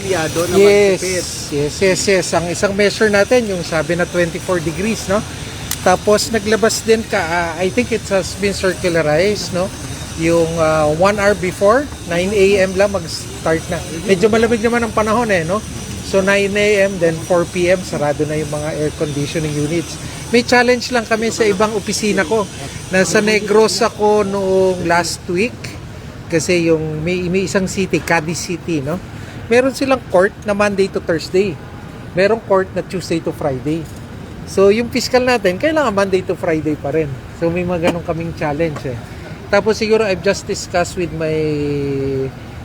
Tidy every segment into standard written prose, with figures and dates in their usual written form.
empleyado na Yes, magtipid. yes. Ang isang measure natin, yung sabi na 24 degrees, no? Tapos naglabas din ka, I think it has been circularized, no? Yung 1 hour before, 9 a.m. lang mag-start na. Medyo malamig naman ang panahon no? So 9 a.m. then 4 p.m. sarado na yung mga air conditioning units. May challenge lang kami sa ibang opisina ko. Nasa Negros ako noong last week kasi yung may isang city, Cadiz City, no? Meron silang court na Monday to Thursday. Merong court na Tuesday to Friday. So yung fiscal natin, kailangan Monday to Friday pa rin. So may mga ganun kaming challenge Tapos siguro I've just discussed with my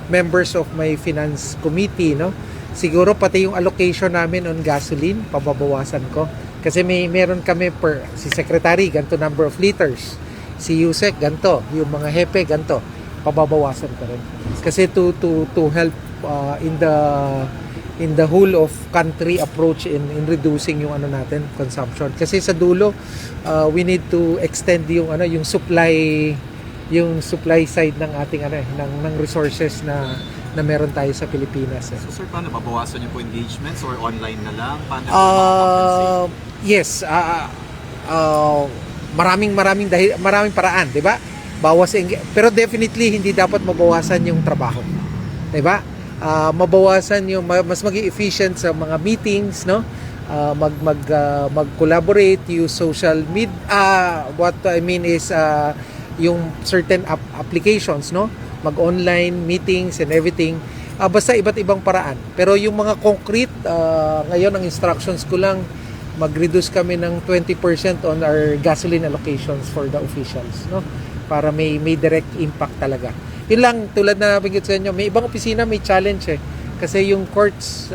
members of my finance committee, no? Siguro pati yung allocation namin on gasoline, pababawasan ko. Kasi meron kami si secretary, ganito number of liters. Si Yusek, ganito. Yung mga hepe, ganito. Pababawasan ko rin. Kasi to help in the whole of country approach in reducing yung natin consumption. Kasi sa dulo, we need to extend yung supply side ng ating ng resources na meron tayo sa Pilipinas. So sir, paano babawasan niyo po engagements or online na lang? Paano po makakompensate? Yes, maraming paraan, 'di ba? Pero definitely hindi dapat mabawasan yung trabaho. 'Di ba? Mabawasan yung mas maging efficient sa mga meetings, no? Mag-collaborate, use social media. What I mean is yung certain applications, no? Mag-online meetings and everything. Basta iba't ibang paraan. Pero yung mga concrete, ngayon ang instructions ko lang, mag-reduce kami ng 20% on our gasoline allocations for the officials, no? Para may direct impact talaga. Yun lang, tulad na nabanggit sa inyo, may ibang opisina may challenge Kasi yung courts,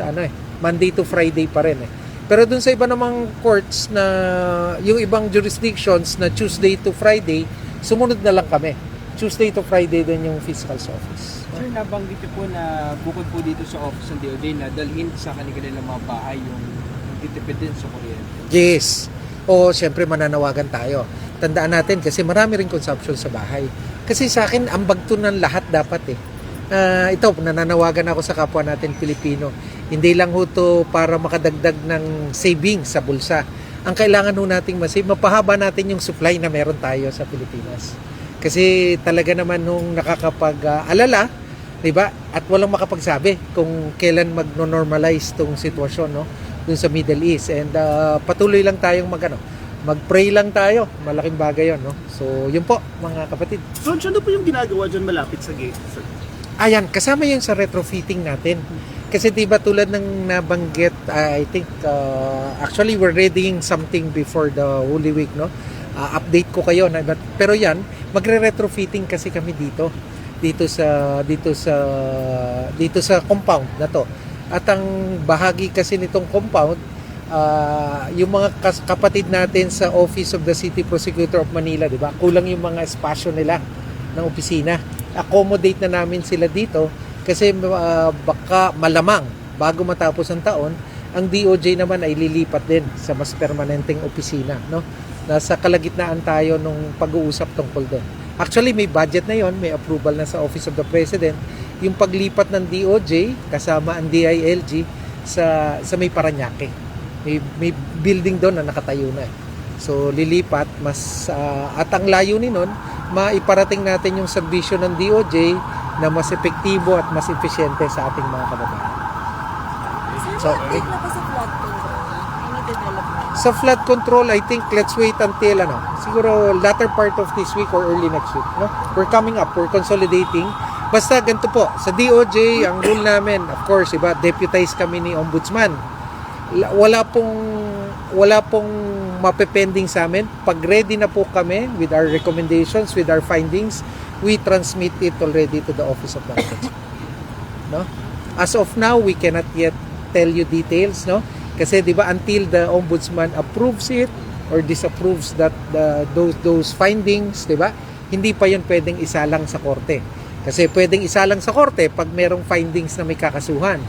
Monday to Friday pa rin Pero dun sa iba namang courts na, yung ibang jurisdictions na Tuesday to Friday, sumunod na lang kami. Tuesday to Friday din yung fiscal's office. Sir, nabanggit niyo po na bukod po dito sa office ng DOJ na dalhin sa kanilang mga bahay yung titipid din sa kuryente. Yes. O siyempre mananawagan tayo. Tandaan natin kasi marami rin consumption sa bahay. Kasi sa akin, ambag to ng lahat dapat ito, nananawagan ako sa kapwa natin Pilipino. Hindi lang ho to para makadagdag ng savings sa bulsa. Ang kailangan ho nating masave, mapahaba natin yung supply na meron tayo sa Pilipinas. Kasi talaga naman nung nakakapag-alala, diba? At walang makapagsabi kung kailan magno-normalize tong sitwasyon, no? Dun sa Middle East. And patuloy lang tayong mag-pray lang tayo. Malaking bagay yun, no? So, yun po, mga kapatid. So, ano po yung ginagawa dyan malapit sa gate? Ayan, kasama yun sa retrofitting natin. Kasi diba tulad ng nabanggit, I think, actually we're readying something before the Holy Week, no? Update ko kayo. Pero yan, magre-retrofitting kasi kami dito sa compound na to. At ang bahagi kasi nitong compound, yung mga kapatid natin sa Office of the City Prosecutor of Manila, di ba? Kulang yung mga espasyo nila ng opisina. Accommodate na namin sila dito kasi baka malamang bago matapos ang taon, ang DOJ naman ay lilipat din sa mas permanenteng opisina, no? Nasa kalagitnaan tayo nung pag-uusap tungkol doon. Actually, may budget na yon, may approval na sa Office of the President, yung paglipat ng DOJ kasama ang DILG sa may Parañaque. May building doon na nakatayo na. So, lilipat, at ang layunin nun, maiparating natin yung serbisyo ng DOJ na mas epektibo at mas eficiente sa ating mga kababayan. So, update na po sa flood control? Any development? Sa flood control, I think let's wait until siguro latter part of this week or early next week, no? We're coming up, we're consolidating. Basta ganito po, sa DOJ, ang rule namin, of course, deputize kami ni Ombudsman. Wala pong mapepending sa amin. Pag ready na po kami with our recommendations, with our findings, we transmit it already to the Office of the Ombudsman. No? As of now, we cannot yet tell you details, no? Kasi 'di ba until the Ombudsman approves it or disapproves those findings, 'di ba? Hindi pa 'yon pwedeng isalang sa korte. Kasi pwedeng isalang sa korte pag merong findings na may kakasuhan.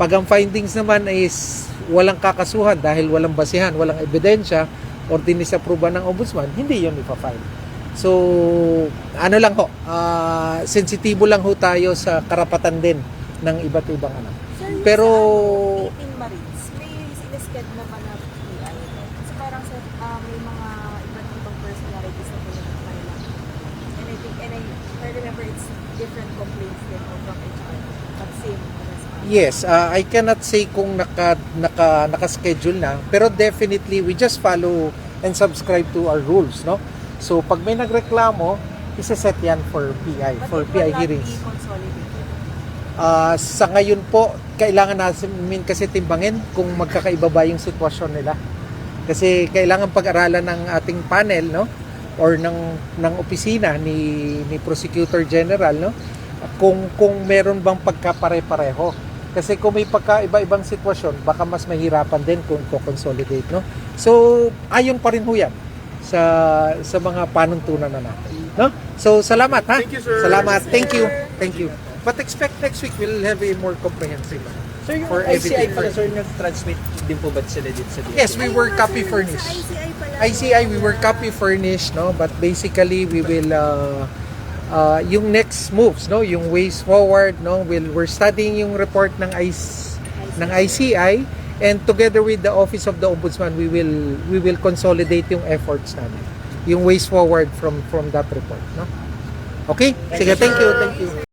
Pag ang findings naman is walang kakasuhan dahil walang basihan, walang ebidensya or dinisapprove ng Ombudsman, hindi 'yon ipa-file. So, lang ho, sensitibo lang ho tayo sa karapatan din ng iba't ibang Sir, Pero Philippine Marines, may sinisked naman na PI. Kasi parang sa, may mga iba't ibang personalities na po yung kanila. And I think, and I remember it's different complaints din from HR. But same response. yes, I cannot say kung naka-schedule na, pero definitely we just follow and subscribe to our rules, no? So pag may nagreklamo, isa-set yan for PI, But for it will PI not hearings. be consolidated. Sa ngayon po, kailangan namin kasi timbangin kung magkakaiba ba yung sitwasyon nila. Kasi kailangan pag-aralan ng ating panel, no? Or ng opisina ni Prosecutor General, no? Kung meron bang pagkapare-pareho. Kasi kung may pagkaiba-ibang sitwasyon, baka mas mahirapan din kung ko-consolidate, no? So, ayon pa rin ho yan sa mga panuntunan na natin, no? So, salamat, ha? Thank you, sir. Salamat. Thank you. Thank you. But expect next week we'll have a more comprehensive So yung for ICI everything. pala, sir, nag-transmit din po ba sila dito sa DOJ? Yes, we were copy Sa furnished. ICI pala. ICI, we were copy furnished, no? But basically, we will, yung next moves, no? Yung ways forward, no? We're studying yung report ng ICI, and together with the Office of the Ombudsman, we will consolidate yung efforts namin. Yung ways forward from that report, no? Okay? Sige, thank you.